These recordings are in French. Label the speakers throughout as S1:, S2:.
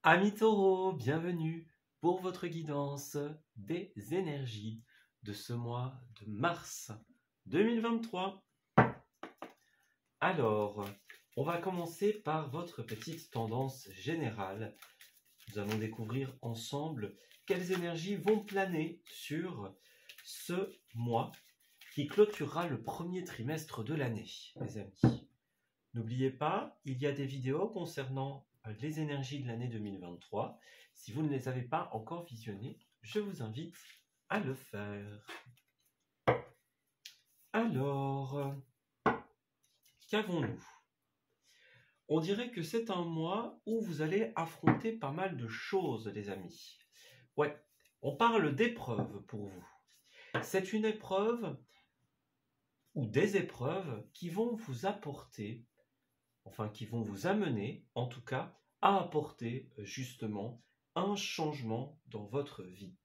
S1: Amis taureaux, bienvenue pour votre guidance des énergies de ce mois de mars 2023. Alors, on va commencer par votre petite tendance générale. Nous allons découvrir ensemble quelles énergies vont planer sur ce mois qui clôturera le premier trimestre de l'année, les amis. N'oubliez pas, il y a des vidéos concernant les énergies de l'année 2023. Si vous ne les avez pas encore visionnées, je vous invite à le faire. Alors, qu'avons-nous? On dirait que c'est un mois où vous allez affronter pas mal de choses, les amis. Ouais, on parle d'épreuves pour vous. C'est une épreuve ou des épreuves qui vont vous apporter, enfin qui vont vous amener, en tout cas, à apporter justement un changement dans votre vie.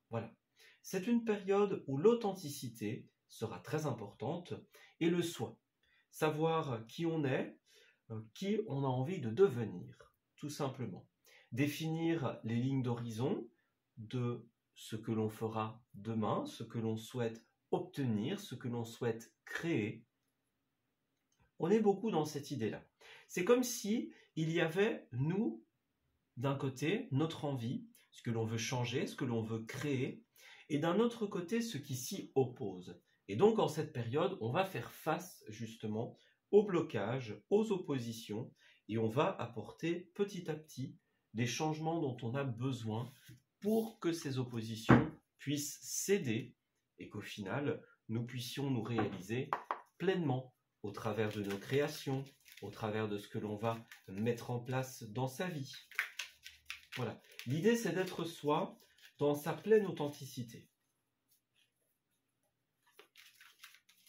S1: Voilà. C'est une période où l'authenticité sera très importante et le soi. Savoir qui on est, qui on a envie de devenir, tout simplement. Définir les lignes d'horizon de ce que l'on fera demain, ce que l'on souhaite obtenir, ce que l'on souhaite créer. On est beaucoup dans cette idée-là. C'est comme si il y avait, nous, d'un côté, notre envie, ce que l'on veut changer, ce que l'on veut créer, et d'un autre côté, ce qui s'y oppose. Et donc, en cette période, on va faire face, justement, aux blocages, aux oppositions, et on va apporter petit à petit les changements dont on a besoin pour que ces oppositions puissent céder et qu'au final, nous puissions nous réaliser pleinement au travers de nos créations, au travers de ce que l'on va mettre en place dans sa vie. Voilà. L'idée, c'est d'être soi dans sa pleine authenticité.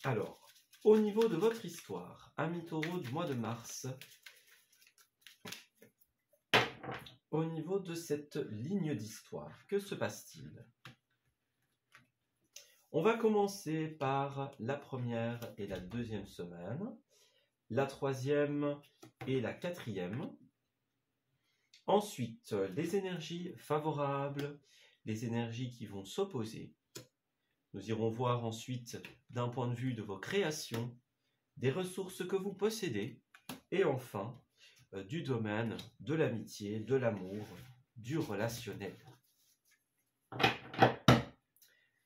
S1: Alors, au niveau de votre histoire, amis taureaux du mois de mars, au niveau de cette ligne d'histoire, que se passe-t-il? On va commencer par la première et la deuxième semaine, la troisième et la quatrième. Ensuite, les énergies favorables, les énergies qui vont s'opposer. Nous irons voir ensuite d'un point de vue de vos créations, des ressources que vous possédez, et enfin, du domaine de l'amitié, de l'amour, du relationnel.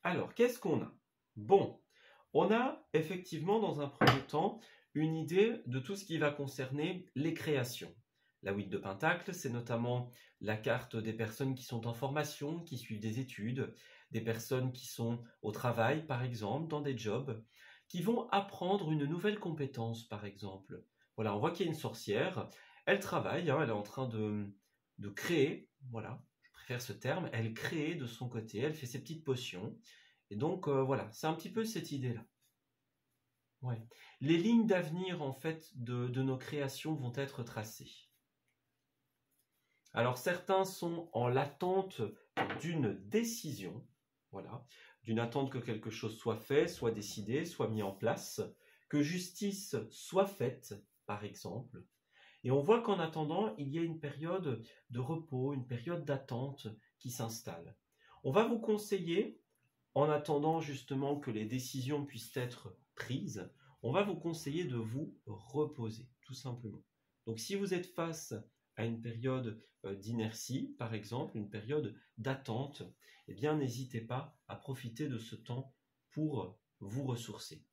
S1: Alors, qu'est-ce qu'on a? Bon, on a effectivement dans un premier temps une idée de tout ce qui va concerner les créations. La 8 de Pentacle, c'est notamment la carte des personnes qui sont en formation, qui suivent des études, des personnes qui sont au travail, par exemple, dans des jobs, qui vont apprendre une nouvelle compétence, par exemple. Voilà, on voit qu'il y a une sorcière, elle travaille, elle est en train de créer, voilà, je préfère ce terme, elle crée de son côté, elle fait ses petites potions, et donc voilà, c'est un petit peu cette idée-là. Ouais. Les lignes d'avenir, en fait, de nos créations vont être tracées. Alors certains sont en l'attente d'une décision, voilà, d'une attente que quelque chose soit fait, soit décidé, soit mis en place, que justice soit faite, par exemple. Et on voit qu'en attendant, il y a une période de repos, une période d'attente qui s'installe. On va vous conseiller, en attendant justement que les décisions puissent être prises, on va vous conseiller de vous reposer, tout simplement. Donc si vous êtes face à une période d'inertie, par exemple, une période d'attente, eh bien n'hésitez pas à profiter de ce temps pour vous ressourcer.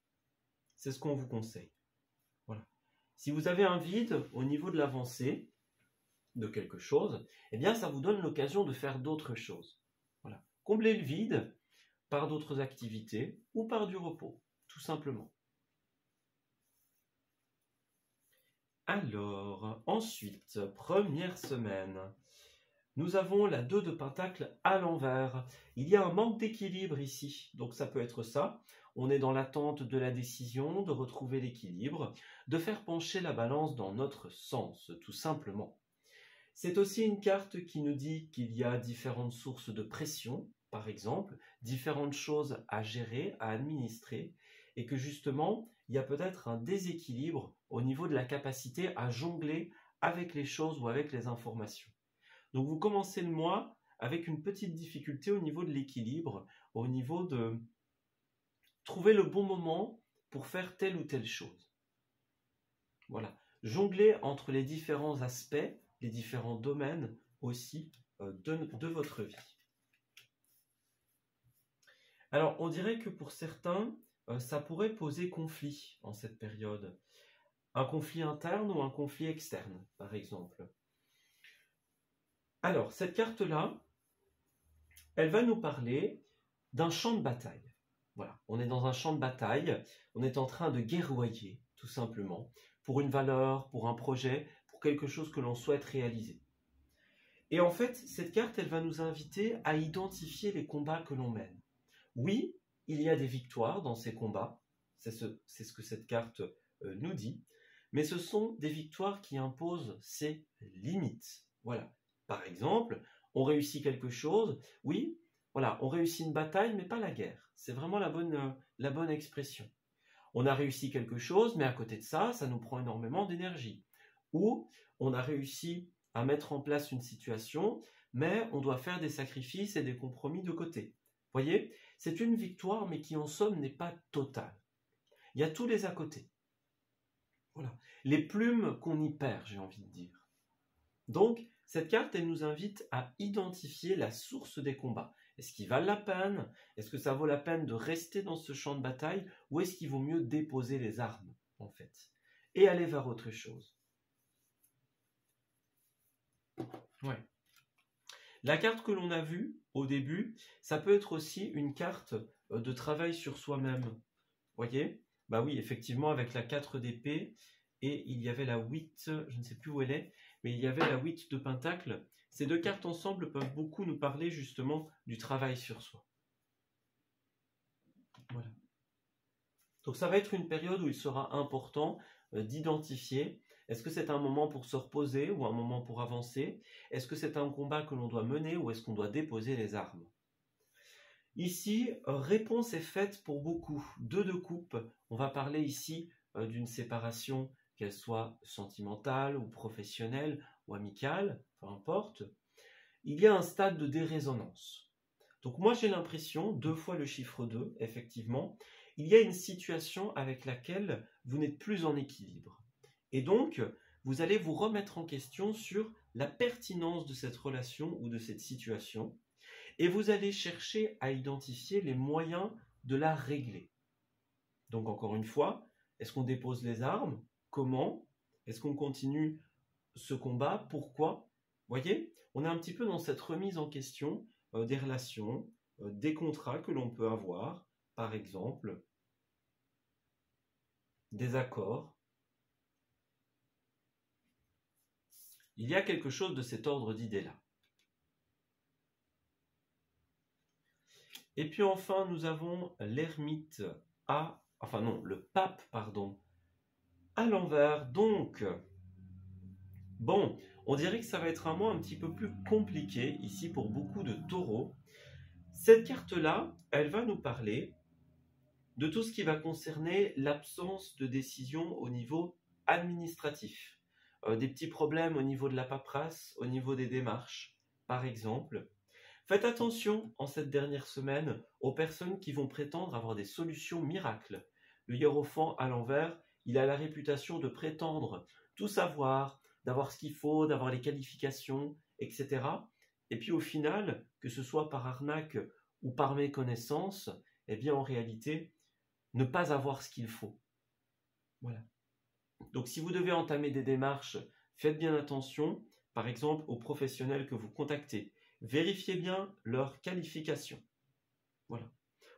S1: C'est ce qu'on vous conseille. Voilà. Si vous avez un vide au niveau de l'avancée de quelque chose, eh bien ça vous donne l'occasion de faire d'autres choses. Voilà. Comblez le vide par d'autres activités ou par du repos, tout simplement. Alors, ensuite, première semaine, nous avons la 2 de Pentacle à l'envers. Il y a un manque d'équilibre ici, donc ça peut être ça. On est dans l'attente de la décision, de retrouver l'équilibre, de faire pencher la balance dans notre sens, tout simplement. C'est aussi une carte qui nous dit qu'il y a différentes sources de pression, par exemple, différentes choses à gérer, à administrer, et que justement, il y a peut-être un déséquilibre au niveau de la capacité à jongler avec les choses ou avec les informations. Donc vous commencez le mois avec une petite difficulté au niveau de l'équilibre, au niveau de trouver le bon moment pour faire telle ou telle chose. Voilà. Jongler entre les différents aspects, les différents domaines aussi de votre vie. Alors, on dirait que pour certains, ça pourrait poser conflit en cette période. Un conflit interne ou un conflit externe, par exemple. Alors, cette carte-là, elle va nous parler d'un champ de bataille. Voilà, on est dans un champ de bataille, on est en train de guerroyer, tout simplement, pour une valeur, pour un projet, pour quelque chose que l'on souhaite réaliser. Et en fait, cette carte, elle va nous inviter à identifier les combats que l'on mène. Oui, il y a des victoires dans ces combats, c'est ce que cette carte nous dit, mais ce sont des victoires qui imposent ses limites. Voilà. Par exemple, on réussit quelque chose, oui, voilà, on réussit une bataille, mais pas la guerre. C'est vraiment la bonne expression. On a réussi quelque chose, mais à côté de ça, ça nous prend énormément d'énergie. Ou on a réussi à mettre en place une situation, mais on doit faire des sacrifices et des compromis de côté. Vous voyez, c'est une victoire, mais qui en somme n'est pas totale. Il y a tous les à côté. Voilà. Les plumes qu'on y perd, j'ai envie de dire. Donc, cette carte, elle nous invite à identifier la source des combats. Est-ce qu'il valent la peine? Est-ce que ça vaut la peine de rester dans ce champ de bataille? Ou est-ce qu'il vaut mieux déposer les armes, en fait, et aller vers autre chose? Ouais. La carte que l'on a vue au début, ça peut être aussi une carte de travail sur soi-même. Vous voyez? Bah oui, effectivement, avec la 4 d'épée, et il y avait la 8, je ne sais plus où elle est, mais il y avait la 8 de pentacle. Ces deux cartes ensemble peuvent beaucoup nous parler justement du travail sur soi. Voilà. Donc ça va être une période où il sera important d'identifier, est-ce que c'est un moment pour se reposer ou un moment pour avancer? Est-ce que c'est un combat que l'on doit mener ou est-ce qu'on doit déposer les armes? Ici, réponse est faite pour beaucoup. 2 de coupe, on va parler ici d'une séparation, qu'elle soit sentimentale ou professionnelle ou amicale, peu importe. Il y a un stade de dérésonance. Donc moi j'ai l'impression, 2 fois le chiffre 2, effectivement, il y a une situation avec laquelle vous n'êtes plus en équilibre. Et donc, vous allez vous remettre en question sur la pertinence de cette relation ou de cette situation. Et vous allez chercher à identifier les moyens de la régler. Donc encore une fois, est-ce qu'on dépose les armes? Comment? Est-ce qu'on continue ce combat? Pourquoi? Vous voyez, on est un petit peu dans cette remise en question des relations, des contrats que l'on peut avoir, par exemple, des accords. Il y a quelque chose de cet ordre d'idées-là. Et puis enfin, nous avons l'ermite le pape, pardon, à l'envers. Donc, bon, on dirait que ça va être un mois un petit peu plus compliqué ici pour beaucoup de taureaux. Cette carte-là, elle va nous parler de tout ce qui va concerner l'absence de décision au niveau administratif. Des petits problèmes au niveau de la paperasse, au niveau des démarches, par exemple. Faites attention en cette dernière semaine aux personnes qui vont prétendre avoir des solutions miracles. Le hiérophant à l'envers, il a la réputation de prétendre tout savoir, d'avoir ce qu'il faut, d'avoir les qualifications, etc. Et puis au final, que ce soit par arnaque ou par méconnaissance, eh bien en réalité, ne pas avoir ce qu'il faut. Voilà. Donc si vous devez entamer des démarches, faites bien attention, par exemple aux professionnels que vous contactez. Vérifiez bien leurs qualifications. Voilà.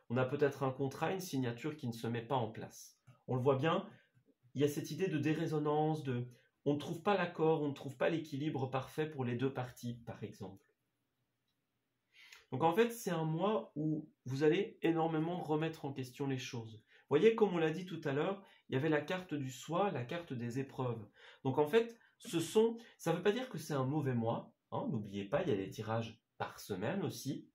S1: On a peut-être un contrat, une signature qui ne se met pas en place. On le voit bien, il y a cette idée de dérésonance, on ne trouve pas l'accord, on ne trouve pas l'équilibre parfait pour les deux parties, par exemple. Donc en fait, c'est un mois où vous allez énormément remettre en question les choses. Vous voyez, comme on l'a dit tout à l'heure, il y avait la carte du soi, la carte des épreuves. Donc en fait, ça ne veut pas dire que c'est un mauvais mois. Hein, n'oubliez pas, il y a des tirages par semaine aussi.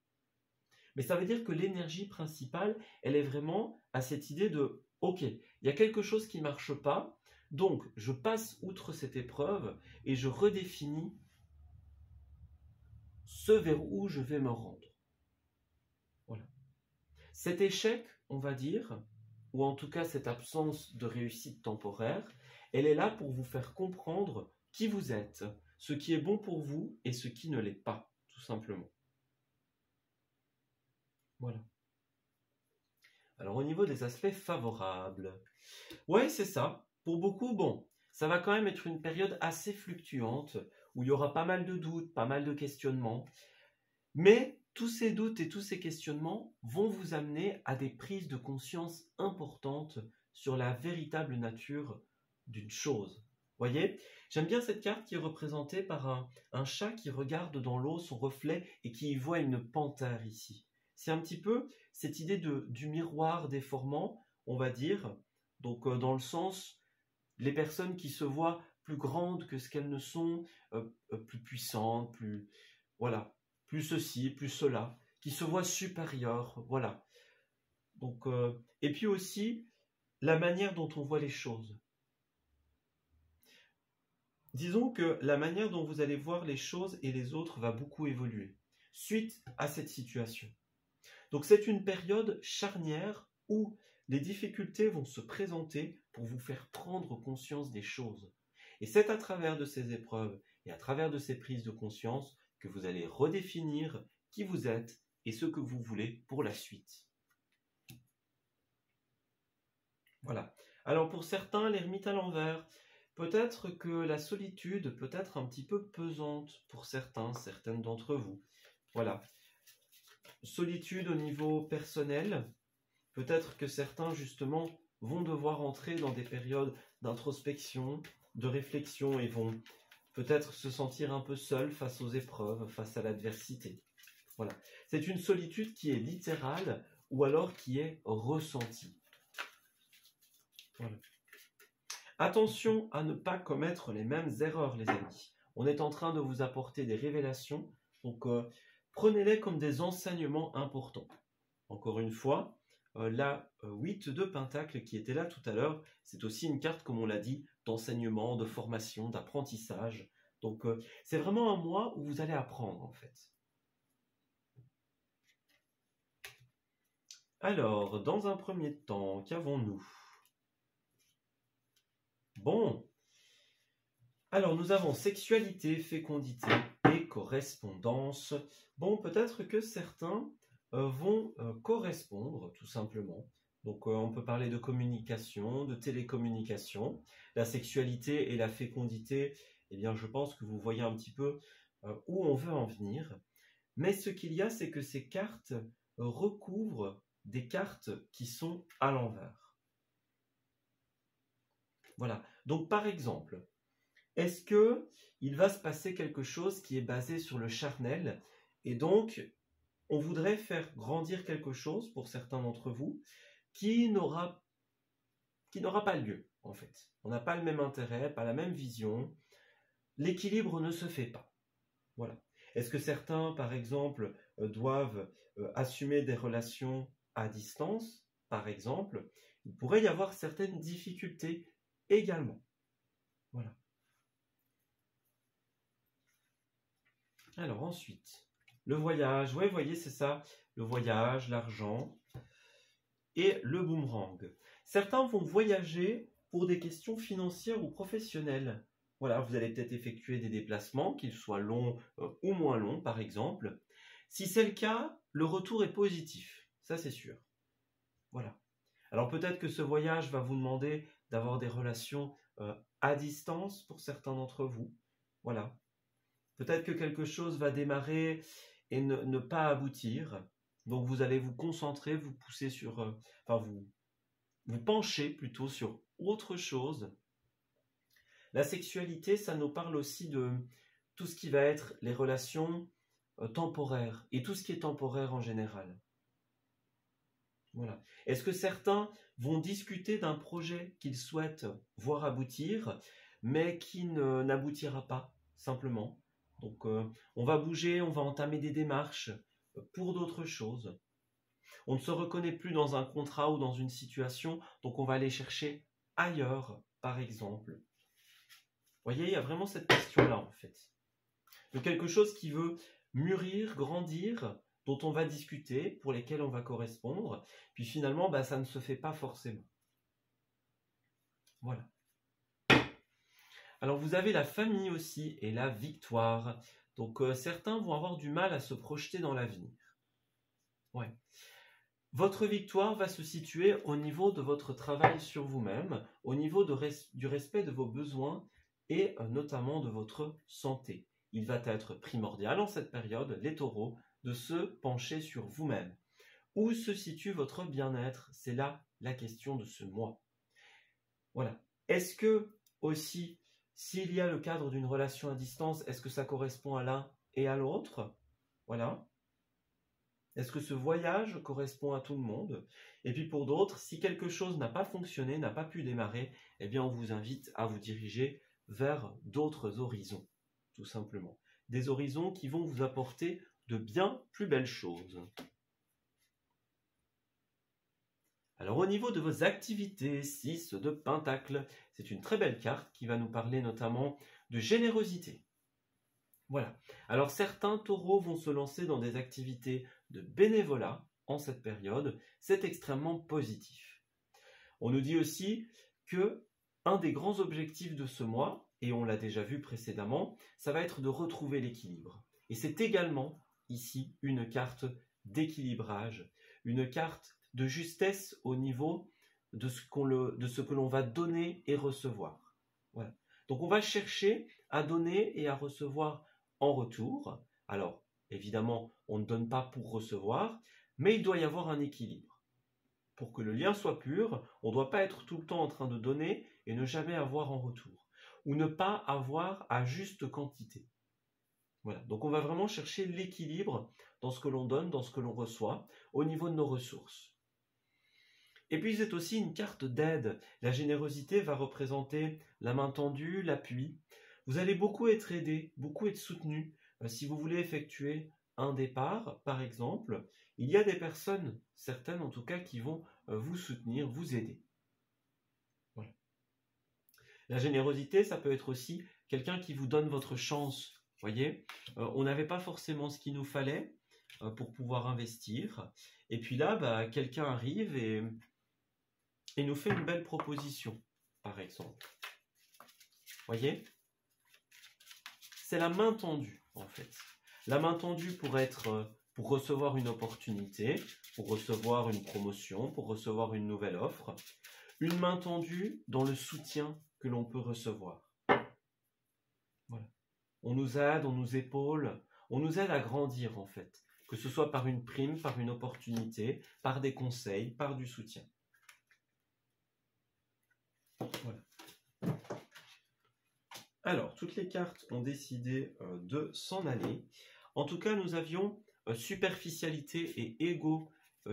S1: Mais ça veut dire que l'énergie principale, elle est vraiment à cette idée de « Ok, il y a quelque chose qui ne marche pas, donc je passe outre cette épreuve et je redéfinis ce vers où je vais me rendre. Voilà. Cet échec, on va dire, ou en tout cas cette absence de réussite temporaire, elle est là pour vous faire comprendre qui vous êtes, ce qui est bon pour vous et ce qui ne l'est pas, tout simplement. Voilà. Alors au niveau des aspects favorables, ouais, c'est ça. Pour beaucoup, bon, ça va quand même être une période assez fluctuante, où il y aura pas mal de doutes, pas mal de questionnements, mais tous ces doutes et tous ces questionnements vont vous amener à des prises de conscience importantes sur la véritable nature d'une chose. Voyez, j'aime bien cette carte qui est représentée par un chat qui regarde dans l'eau son reflet et qui y voit une panthère ici. C'est un petit peu cette idée du miroir déformant, on va dire, donc dans le sens, les personnes qui se voient plus grandes que ce qu'elles ne sont, plus puissantes, plus, voilà, plus ceci, plus cela, qui se voient supérieures, voilà. Donc, et puis aussi, la manière dont on voit les choses. Disons que la manière dont vous allez voir les choses et les autres va beaucoup évoluer suite à cette situation. Donc c'est une période charnière où les difficultés vont se présenter pour vous faire prendre conscience des choses. Et c'est à travers de ces épreuves et à travers de ces prises de conscience que vous allez redéfinir qui vous êtes et ce que vous voulez pour la suite. Voilà. Alors pour certains, l'ermite à l'envers, peut-être que la solitude peut être un petit peu pesante pour certaines d'entre vous. Voilà. Solitude au niveau personnel, peut-être que certains, justement, vont devoir entrer dans des périodes d'introspection, de réflexion et vont peut-être se sentir un peu seuls face aux épreuves, face à l'adversité. Voilà. C'est une solitude qui est littérale ou alors qui est ressentie. Voilà. Attention à ne pas commettre les mêmes erreurs, les amis. On est en train de vous apporter des révélations, donc prenez-les comme des enseignements importants. Encore une fois, la 8 de Pentacle qui était là tout à l'heure, c'est aussi une carte, comme on l'a dit, d'enseignement, de formation, d'apprentissage. Donc c'est vraiment un mois où vous allez apprendre en fait. Alors, dans un premier temps, qu'avons-nous ? Bon, alors nous avons sexualité, fécondité et correspondance. Bon, peut-être que certains vont correspondre, tout simplement. Donc on peut parler de communication, de télécommunication. La sexualité et la fécondité, eh bien je pense que vous voyez un petit peu où on veut en venir. Mais ce qu'il y a, c'est que ces cartes recouvrent des cartes qui sont à l'envers. Voilà. Donc par exemple, est-ce qu'il va se passer quelque chose qui est basé sur le charnel et donc on voudrait faire grandir quelque chose pour certains d'entre vous qui n'aura pas lieu en fait. On n'a pas le même intérêt, pas la même vision. L'équilibre ne se fait pas. Voilà. Est-ce que certains, par exemple, doivent assumer des relations à distance, par exemple? Il pourrait y avoir certaines difficultés également. Voilà. Alors ensuite, le voyage. Ouais, vous voyez, c'est ça. Le voyage, l'argent et le boomerang. Certains vont voyager pour des questions financières ou professionnelles. Voilà, vous allez peut-être effectuer des déplacements, qu'ils soient longs ou moins longs, par exemple. Si c'est le cas, le retour est positif. Ça, c'est sûr. Voilà. Alors peut-être que ce voyage va vous demander d'avoir des relations à distance pour certains d'entre vous. Voilà. Peut-être que quelque chose va démarrer et ne pas aboutir. Donc vous allez vous concentrer, vous pousser sur... vous pencher plutôt sur autre chose. La sexualité, ça nous parle aussi de tout ce qui va être les relations temporaires et tout ce qui est temporaire en général. Voilà. Est-ce que certains vont discuter d'un projet qu'ils souhaitent voir aboutir, mais qui n'aboutira pas, simplement? Donc, on va bouger, on va entamer des démarches pour d'autres choses. On ne se reconnaît plus dans un contrat ou dans une situation, donc on va aller chercher ailleurs, par exemple. Vous voyez, il y a vraiment cette question-là, en fait. De quelque chose qui veut mûrir, grandir, dont on va discuter, pour lesquels on va correspondre. Puis finalement, ça ne se fait pas forcément. Voilà. Alors vous avez la famille aussi et la victoire. Donc certains vont avoir du mal à se projeter dans l'avenir. Ouais. Votre victoire va se situer au niveau de votre travail sur vous-même, au niveau du respect de vos besoins et notamment de votre santé. Il va être primordial en cette période, les taureaux, de se pencher sur vous-même. Où se situe votre bien-être? C'est là la question de ce mois. Voilà. Est-ce que aussi, s'il y a le cadre d'une relation à distance, est-ce que ça correspond à l'un et à l'autre? Voilà. Est-ce que ce voyage correspond à tout le monde? Et puis pour d'autres, si quelque chose n'a pas fonctionné, n'a pas pu démarrer, eh bien on vous invite à vous diriger vers d'autres horizons, tout simplement. Des horizons qui vont vous apporter de bien plus belles choses. Alors au niveau de vos activités, 6 de Pentacle, c'est une très belle carte qui va nous parler notamment de générosité. Voilà. Alors certains taureaux vont se lancer dans des activités de bénévolat en cette période. C'est extrêmement positif. On nous dit aussi que un des grands objectifs de ce mois, et on l'a déjà vu précédemment, ça va être de retrouver l'équilibre. Et c'est également ici une carte d'équilibrage, une carte de justesse au niveau de ce que l'on va donner et recevoir. Voilà. Donc on va chercher à donner et à recevoir en retour. Alors, évidemment, on ne donne pas pour recevoir, mais il doit y avoir un équilibre. Pour que le lien soit pur, on ne doit pas être tout le temps en train de donner et ne jamais avoir en retour. Ou ne pas avoir à juste quantité. Voilà. Donc on va vraiment chercher l'équilibre dans ce que l'on donne, dans ce que l'on reçoit, au niveau de nos ressources. Et puis c'est aussi une carte d'aide. La générosité va représenter la main tendue, l'appui. Vous allez beaucoup être aidé, beaucoup être soutenu. Si vous voulez effectuer un départ, par exemple, il y a des personnes, certaines en tout cas, qui vont vous soutenir, vous aider. Voilà. La générosité, ça peut être aussi quelqu'un qui vous donne votre chance. Voyez, on n'avait pas forcément ce qu'il nous fallait pour pouvoir investir. Et puis là, quelqu'un arrive et nous fait une belle proposition, par exemple. Voyez ? C'est la main tendue, en fait. La main tendue pour recevoir une opportunité, pour recevoir une promotion, pour recevoir une nouvelle offre. Une main tendue dans le soutien que l'on peut recevoir. Voilà. On nous aide, on nous épaule, on nous aide à grandir, en fait. Que ce soit par une prime, par une opportunité, par des conseils, par du soutien. Voilà. Alors, toutes les cartes ont décidé de s'en aller. En tout cas, nous avions superficialité et ego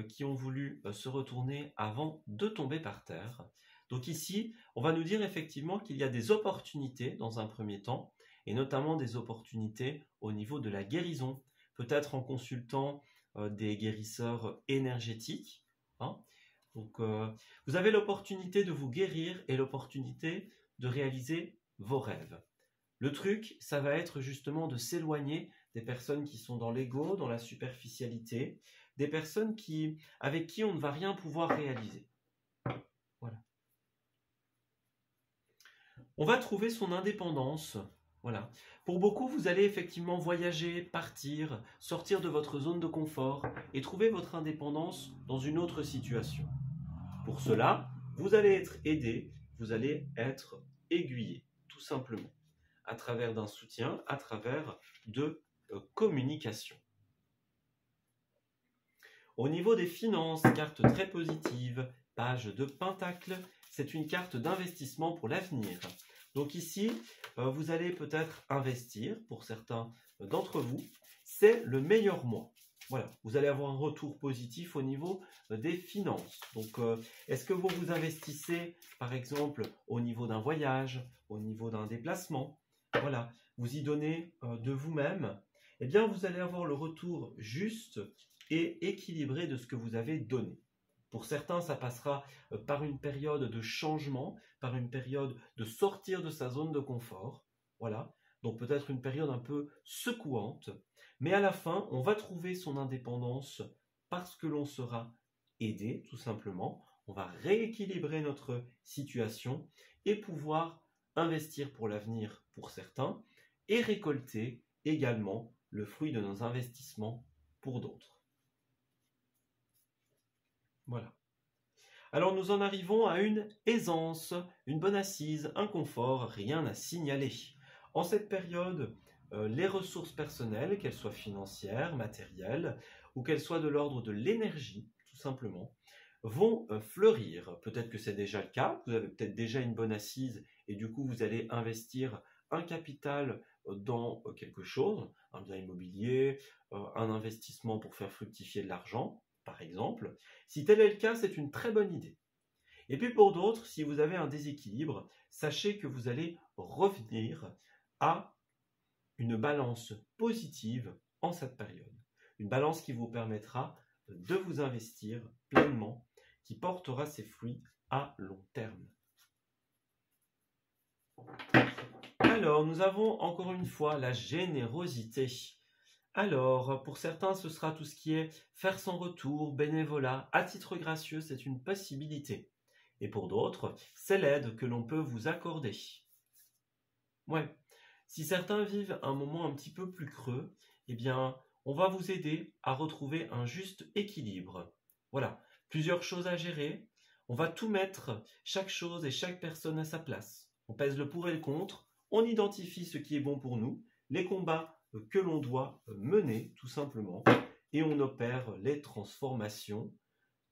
S1: qui ont voulu se retourner avant de tomber par terre. Donc ici, on va nous dire effectivement qu'il y a des opportunités dans un premier temps, et notamment des opportunités au niveau de la guérison, peut-être en consultant des guérisseurs énergétiques. Hein. Donc, vous avez l'opportunité de vous guérir et l'opportunité de réaliser vos rêves. Le truc, ça va être justement de s'éloigner des personnes qui sont dans l'ego, dans la superficialité, des personnes avec qui on ne va rien pouvoir réaliser. Voilà. On va trouver son indépendance. Voilà. Pour beaucoup, vous allez effectivement voyager, partir, sortir de votre zone de confort et trouver votre indépendance dans une autre situation. Pour cela, vous allez être aidé, vous allez être aiguillé, tout simplement, à travers d'un soutien, à travers de communication. Au niveau des finances, carte très positive, page de Pentacle, c'est une carte d'investissement pour l'avenir. Donc ici, vous allez peut-être investir, pour certains d'entre vous, c'est le meilleur mois. Voilà, vous allez avoir un retour positif au niveau des finances. Donc, est-ce que vous vous investissez, par exemple, au niveau d'un voyage, au niveau d'un déplacement? Voilà, vous y donnez de vous-même. Eh bien, vous allez avoir le retour juste et équilibré de ce que vous avez donné. Pour certains, ça passera par une période de changement, par une période de sortir de sa zone de confort. Voilà, donc peut-être une période un peu secouante. Mais à la fin, on va trouver son indépendance parce que l'on sera aidé, tout simplement. On va rééquilibrer notre situation et pouvoir investir pour l'avenir pour certains et récolter également le fruit de nos investissements pour d'autres. Voilà. Alors nous en arrivons à une aisance, une bonne assise, un confort, rien à signaler. En cette période, les ressources personnelles, qu'elles soient financières, matérielles, ou qu'elles soient de l'ordre de l'énergie, tout simplement, vont fleurir. Peut-être que c'est déjà le cas, vous avez peut-être déjà une bonne assise et du coup vous allez investir un capital dans quelque chose, un bien immobilier, un investissement pour faire fructifier de l'argent, par exemple. Si tel est le cas, c'est une très bonne idée. Et puis pour d'autres, si vous avez un déséquilibre, sachez que vous allez revenir à une balance positive en cette période. Une balance qui vous permettra de vous investir pleinement, qui portera ses fruits à long terme. Alors, nous avons encore une fois la générosité. Alors, pour certains, ce sera tout ce qui est faire son retour, bénévolat, à titre gracieux, c'est une possibilité. Et pour d'autres, c'est l'aide que l'on peut vous accorder. Ouais. Si certains vivent un moment un petit peu plus creux, eh bien, on va vous aider à retrouver un juste équilibre. Voilà, plusieurs choses à gérer. On va tout mettre, chaque chose et chaque personne à sa place. On pèse le pour et le contre, on identifie ce qui est bon pour nous, les combats que l'on doit mener, tout simplement, et on opère les transformations,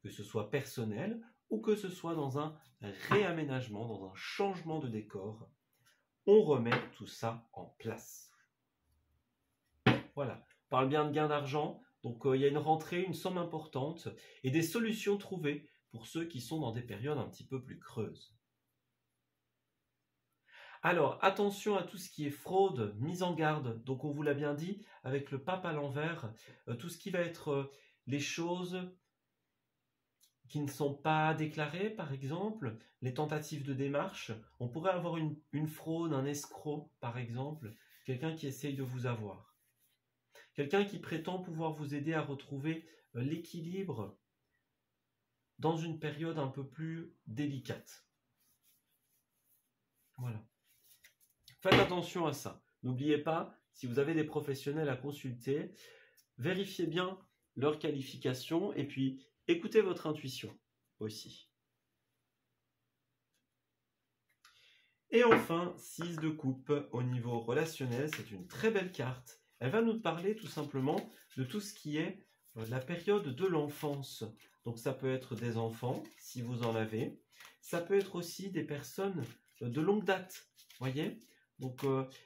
S1: que ce soit personnel ou que ce soit dans un réaménagement, dans un changement de décor. On remet tout ça en place. Voilà, on parle bien de gain d'argent, donc il y a une rentrée, une somme importante et des solutions trouvées pour ceux qui sont dans des périodes un petit peu plus creuses. Alors, attention à tout ce qui est fraude, mise en garde, donc on vous l'a bien dit, avec le pape à l'envers, tout ce qui va être les choses qui ne sont pas déclarées, par exemple, les tentatives de démarche. On pourrait avoir une fraude, un escroc, par exemple, quelqu'un qui essaye de vous avoir. Quelqu'un qui prétend pouvoir vous aider à retrouver l'équilibre dans une période un peu plus délicate. Voilà. Faites attention à ça. N'oubliez pas, si vous avez des professionnels à consulter, vérifiez bien leurs qualifications et puis écoutez votre intuition aussi. Et enfin, 6 de coupe au niveau relationnel, c'est une très belle carte. Elle va nous parler tout simplement de tout ce qui est la période de l'enfance. Donc ça peut être des enfants, si vous en avez. Ça peut être aussi des personnes de longue date, voyez. Donc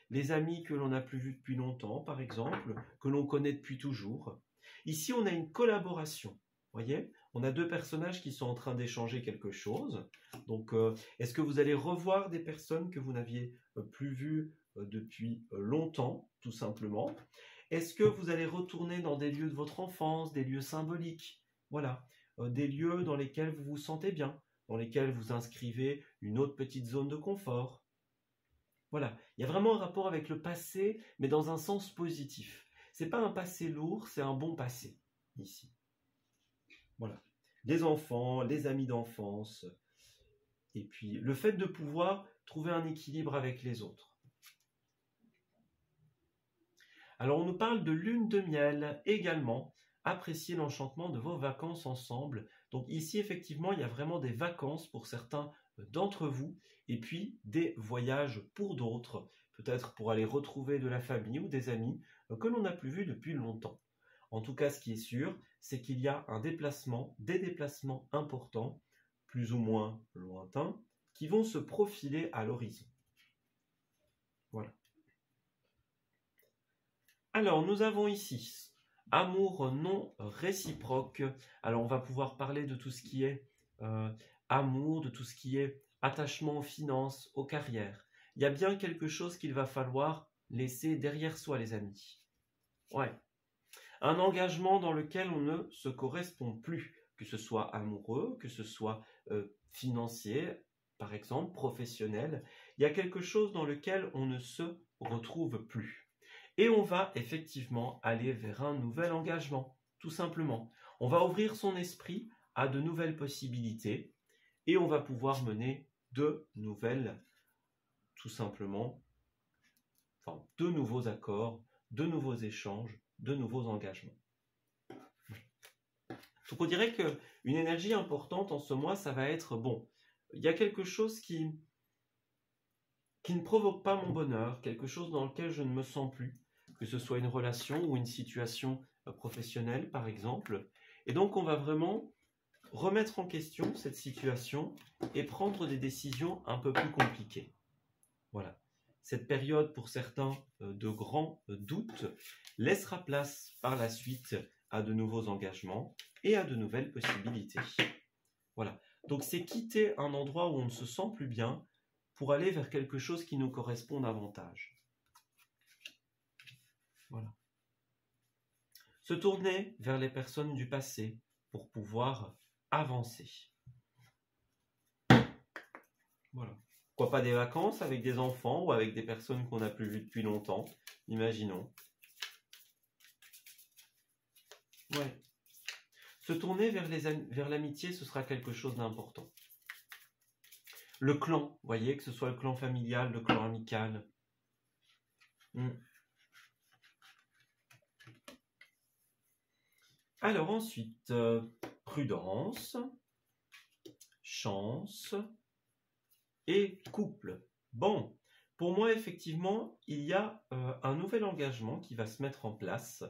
S1: les amis que l'on n'a plus vus depuis longtemps, par exemple, que l'on connaît depuis toujours. Ici, on a une collaboration, voyez. On a deux personnages qui sont en train d'échanger quelque chose. Donc, est-ce que vous allez revoir des personnes que vous n'aviez plus vues depuis longtemps, tout simplement? Est-ce que vous allez retourner dans des lieux de votre enfance, des lieux symboliques? Voilà, des lieux dans lesquels vous vous sentez bien, dans lesquels vous inscrivez une autre petite zone de confort. Voilà, il y a vraiment un rapport avec le passé, mais dans un sens positif. C'est pas un passé lourd, c'est un bon passé, ici. Voilà, des enfants, les amis d'enfance, et puis le fait de pouvoir trouver un équilibre avec les autres. Alors on nous parle de lune de miel également, apprécier l'enchantement de vos vacances ensemble. Donc ici effectivement il y a vraiment des vacances pour certains d'entre vous, et puis des voyages pour d'autres, peut-être pour aller retrouver de la famille ou des amis que l'on n'a plus vus depuis longtemps. En tout cas, ce qui est sûr, c'est qu'il y a un déplacement, des déplacements importants, plus ou moins lointains, qui vont se profiler à l'horizon. Voilà. Alors, nous avons ici amour non réciproque. Alors, on va pouvoir parler de tout ce qui est amour, de tout ce qui est attachement aux finances, aux carrières. Il y a bien quelque chose qu'il va falloir laisser derrière soi, les amis. Ouais. Un engagement dans lequel on ne se correspond plus, que ce soit amoureux, que ce soit financier, par exemple, professionnel. Il y a quelque chose dans lequel on ne se retrouve plus. Et on va effectivement aller vers un nouvel engagement, tout simplement. On va ouvrir son esprit à de nouvelles possibilités et on va pouvoir mener de nouvelles, tout simplement, enfin, de nouveaux accords, de nouveaux échanges, de nouveaux engagements. Donc on dirait qu'une énergie importante en ce mois, ça va être, bon, il y a quelque chose qui ne provoque pas mon bonheur, quelque chose dans lequel je ne me sens plus, que ce soit une relation ou une situation professionnelle par exemple. Et donc on va vraiment remettre en question cette situation et prendre des décisions un peu plus compliquées. Voilà. Cette période pour certains de grands doutes laissera place par la suite à de nouveaux engagements et à de nouvelles possibilités. Voilà. Donc c'est quitter un endroit où on ne se sent plus bien pour aller vers quelque chose qui nous correspond davantage. Voilà. Se tourner vers les personnes du passé pour pouvoir avancer. Voilà. Pourquoi pas des vacances avec des enfants ou avec des personnes qu'on n'a plus vues depuis longtemps, imaginons. Ouais. Se tourner vers l'amitié, ce sera quelque chose d'important. Le clan, vous voyez, que ce soit le clan familial, le clan amical. Alors ensuite, prudence, chance et couple. Bon, pour moi, effectivement, il y a un nouvel engagement qui va se mettre en place.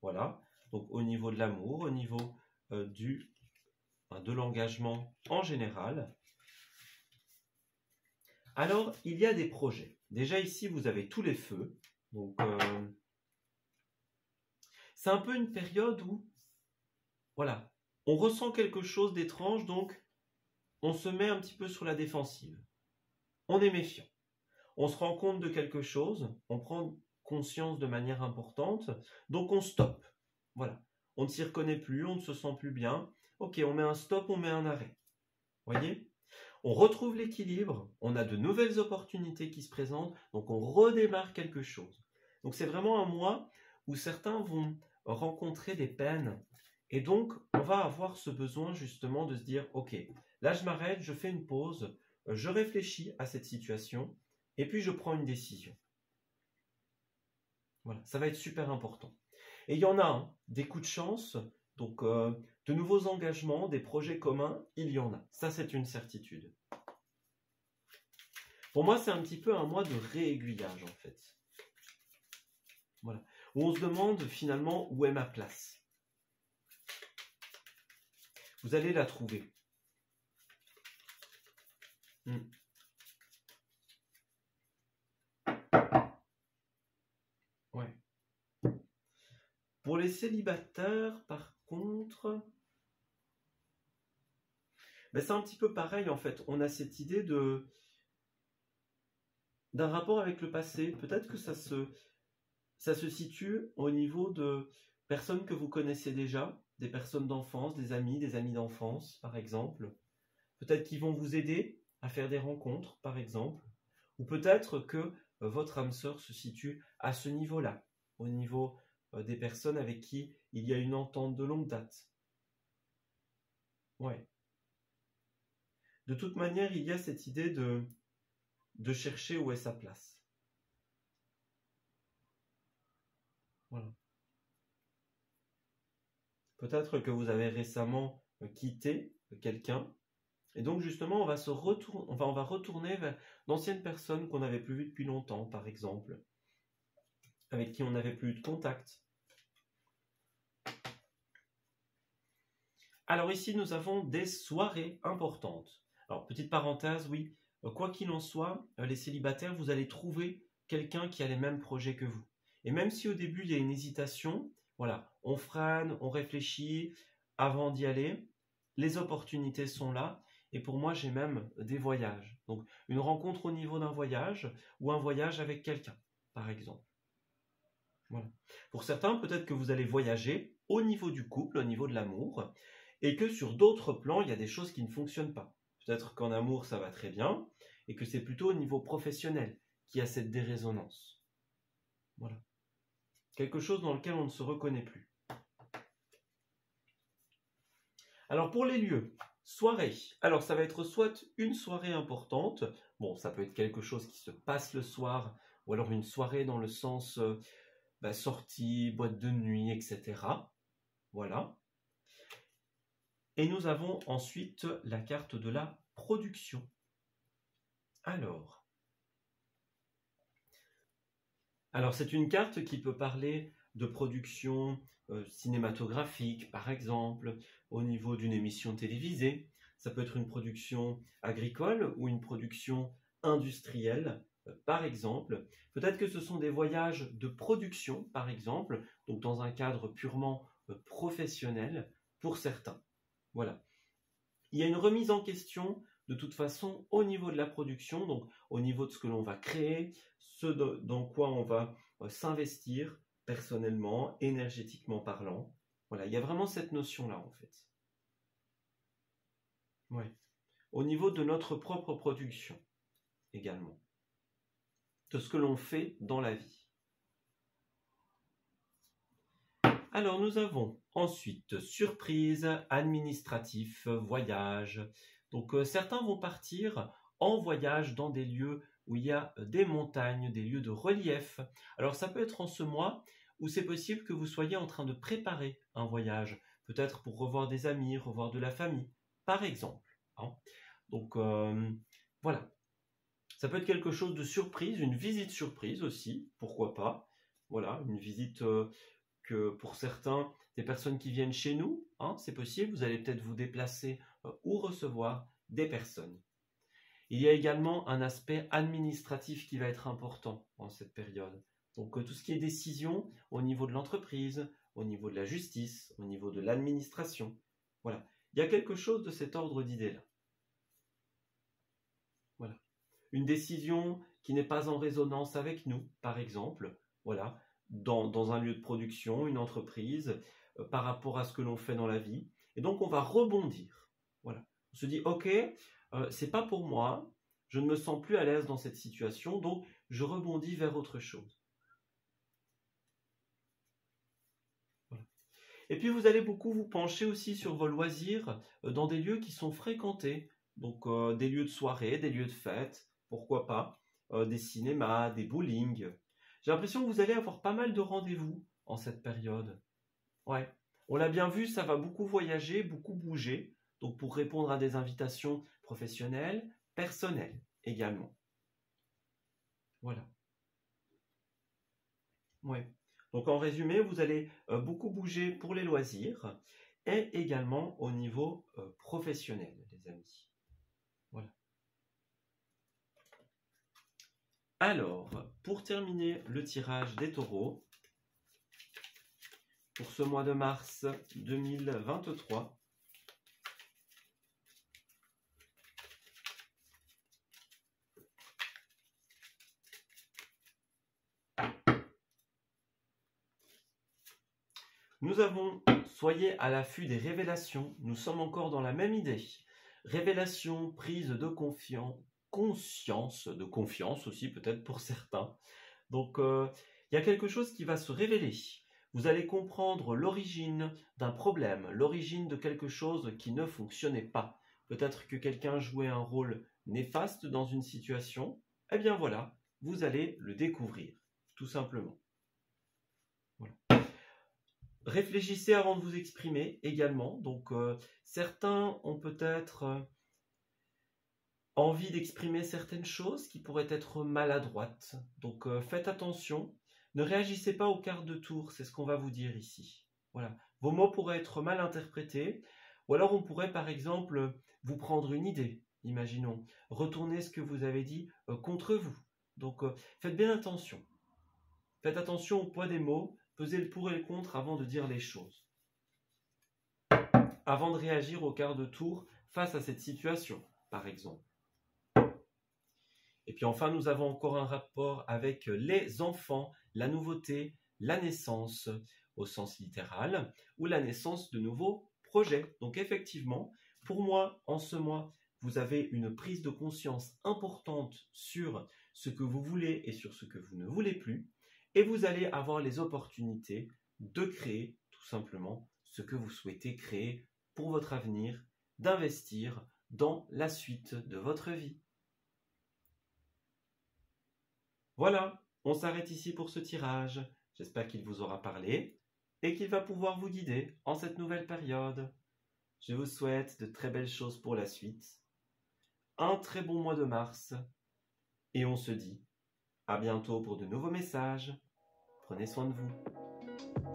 S1: Voilà, donc au niveau de l'amour, au niveau de l'engagement en général. Alors, il y a des projets. Déjà ici, vous avez tous les feux. Donc, c'est un peu une période où, voilà, on ressent quelque chose d'étrange, donc on se met un petit peu sur la défensive. On est méfiant. On se rend compte de quelque chose, on prend conscience de manière importante, donc on stoppe. Voilà, on ne s'y reconnaît plus, on ne se sent plus bien. Ok, on met un stop, on met un arrêt. Voyez ? On retrouve l'équilibre, on a de nouvelles opportunités qui se présentent, donc on redémarre quelque chose. Donc c'est vraiment un mois où certains vont rencontrer des peines et donc on va avoir ce besoin justement de se dire ok, là je m'arrête, je fais une pause, je réfléchis à cette situation et puis je prends une décision. Voilà, ça va être super important. Et il y en a des coups de chance, donc de nouveaux engagements, des projets communs, il y en a. Ça, c'est une certitude. Pour moi, c'est un petit peu un mois de réaiguillage, en fait. Voilà. Où on se demande finalement où est ma place. Vous allez la trouver. Ouais. Pour les célibataires, par contre, ben c'est un petit peu pareil, en fait. On a cette idée d'un rapport avec le passé. Peut-être que ça se situe au niveau de personnes que vous connaissez déjà, des personnes d'enfance, des amis d'enfance, par exemple. Peut-être qu'ils vont vous aider à faire des rencontres, par exemple. Ou peut-être que votre âme sœur se situe à ce niveau-là, au niveau des personnes avec qui il y a une entente de longue date. Ouais. De toute manière, il y a cette idée de chercher où est sa place. Voilà. Peut-être que vous avez récemment quitté quelqu'un, et donc justement, on va retourner vers d'anciennes personnes qu'on n'avait plus vues depuis longtemps, par exemple, avec qui on n'avait plus eu de contact. Alors ici, nous avons des soirées importantes. Alors, petite parenthèse, oui, quoi qu'il en soit, les célibataires, vous allez trouver quelqu'un qui a les mêmes projets que vous. Et même si au début, il y a une hésitation, voilà, on freine, on réfléchit avant d'y aller, les opportunités sont là. Et pour moi, j'ai même des voyages. Donc, une rencontre au niveau d'un voyage ou un voyage avec quelqu'un, par exemple. Voilà. Pour certains, peut-être que vous allez voyager au niveau du couple, au niveau de l'amour, et que sur d'autres plans, il y a des choses qui ne fonctionnent pas. Peut-être qu'en amour, ça va très bien, et que c'est plutôt au niveau professionnel qu'il y a cette dérésonance. Voilà. quelque chose dans lequel on ne se reconnaît plus. Alors pour les lieux, soirée. Alors ça va être soit une soirée importante, bon ça peut être quelque chose qui se passe le soir, ou alors une soirée dans le sens sortie, boîte de nuit, etc. Voilà. Et nous avons ensuite la carte de la production. Alors c'est une carte qui peut parler de production cinématographique, par exemple, au niveau d'une émission télévisée. Ça peut être une production agricole ou une production industrielle, par exemple. Peut-être que ce sont des voyages de production, par exemple, donc dans un cadre purement professionnel pour certains. Voilà. Il y a une remise en question, de toute façon, au niveau de la production, donc au niveau de ce que l'on va créer, ce dans quoi on va s'investir personnellement, énergétiquement parlant. Voilà, il y a vraiment cette notion-là, en fait. Ouais. Au niveau de notre propre production, également. De ce que l'on fait dans la vie. Alors, nous avons ensuite surprise, administratif, voyage. Donc, certains vont partir en voyage dans des lieux où il y a des montagnes, des lieux de relief. Alors, ça peut être en ce mois où c'est possible que vous soyez en train de préparer un voyage, peut-être pour revoir des amis, revoir de la famille, par exemple. Hein. Donc, voilà. Ça peut être quelque chose de surprise, une visite surprise aussi, pourquoi pas. Voilà, une visite que pour certains, des personnes qui viennent chez nous, hein, c'est possible, vous allez peut-être vous déplacer ou recevoir des personnes. Il y a également un aspect administratif qui va être important en cette période. Donc tout ce qui est décision au niveau de l'entreprise, au niveau de la justice, au niveau de l'administration. Voilà, il y a quelque chose de cet ordre d'idées-là. Voilà. Une décision qui n'est pas en résonance avec nous, par exemple, voilà, dans un lieu de production, une entreprise, par rapport à ce que l'on fait dans la vie. Et donc on va rebondir. Voilà. On se dit, ok, c'est pas pour moi, je ne me sens plus à l'aise dans cette situation, donc je rebondis vers autre chose. Voilà. Et puis vous allez beaucoup vous pencher aussi sur vos loisirs dans des lieux qui sont fréquentés, donc des lieux de soirée, des lieux de fête, pourquoi pas, des cinémas, des bowling. J'ai l'impression que vous allez avoir pas mal de rendez-vous en cette période. Ouais, on l'a bien vu, ça va beaucoup voyager, beaucoup bouger, donc pour répondre à des invitations professionnelles, personnelles également. Voilà. Ouais. Donc en résumé, vous allez beaucoup bouger pour les loisirs et également au niveau professionnel, les amis. Voilà. Alors, pour terminer le tirage des taureaux, pour ce mois de mars 2023, nous avons « Soyez à l'affût des révélations ». Nous sommes encore dans la même idée. Révélation, prise de confiance, conscience, de confiance aussi peut-être pour certains. Donc, il y a quelque chose qui va se révéler. Vous allez comprendre l'origine d'un problème, l'origine de quelque chose qui ne fonctionnait pas. Peut-être que quelqu'un jouait un rôle néfaste dans une situation. Eh bien voilà, vous allez le découvrir, tout simplement. Voilà. Réfléchissez avant de vous exprimer également. Donc, certains ont peut-être envie d'exprimer certaines choses qui pourraient être maladroites. Donc, faites attention. Ne réagissez pas au quart de tour, c'est ce qu'on va vous dire ici. Voilà. Vos mots pourraient être mal interprétés, ou alors on pourrait par exemple vous prendre une idée, imaginons, retourner ce que vous avez dit contre vous. Donc faites bien attention. Faites attention au poids des mots, pesez le pour et le contre avant de dire les choses. Avant de réagir au quart de tour face à cette situation, par exemple. Et puis enfin, nous avons encore un rapport avec les enfants, la nouveauté, la naissance au sens littéral, ou la naissance de nouveaux projets. Donc effectivement, pour moi, en ce mois, vous avez une prise de conscience importante sur ce que vous voulez et sur ce que vous ne voulez plus. et vous allez avoir les opportunités de créer tout simplement ce que vous souhaitez créer pour votre avenir, d'investir dans la suite de votre vie. Voilà, on s'arrête ici pour ce tirage. J'espère qu'il vous aura parlé et qu'il va pouvoir vous guider en cette nouvelle période. Je vous souhaite de très belles choses pour la suite, un très bon mois de mars, et on se dit à bientôt pour de nouveaux messages. Prenez soin de vous.